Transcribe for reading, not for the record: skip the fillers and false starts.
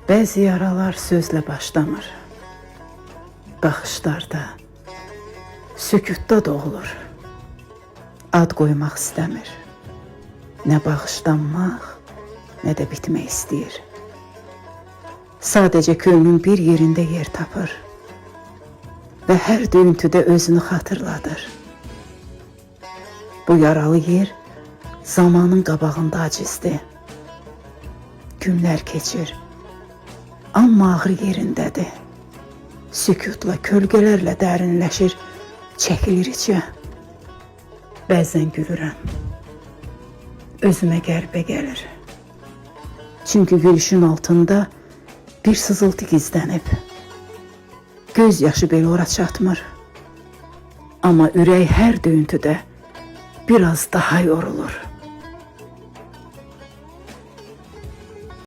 Bəzi yaralar sözlə başlamır. Baxışlarda, sükutda doğulur. Ad qoymaq istəmir. Nə bağışlanmaq, nə də bitmək istəyir. Sadəcə könlün bir yerində yer tapır və hər döyüntüdə özünü xatırladır. Bu yaralı yer zamanın qabağında acizdir. Günlər keçir, amma ağrı yerindədir. Sükutla, kölgələrlə dərinləşir, çəkilir içə. Bəzən gülürəm, özümə qəribə gəlir. Çünki gülüşün altında bir sızıltı gizlənib. Göz yaşı belə ora çatmır. Amma ürək hər döyüntüdə biraz daha yorulur.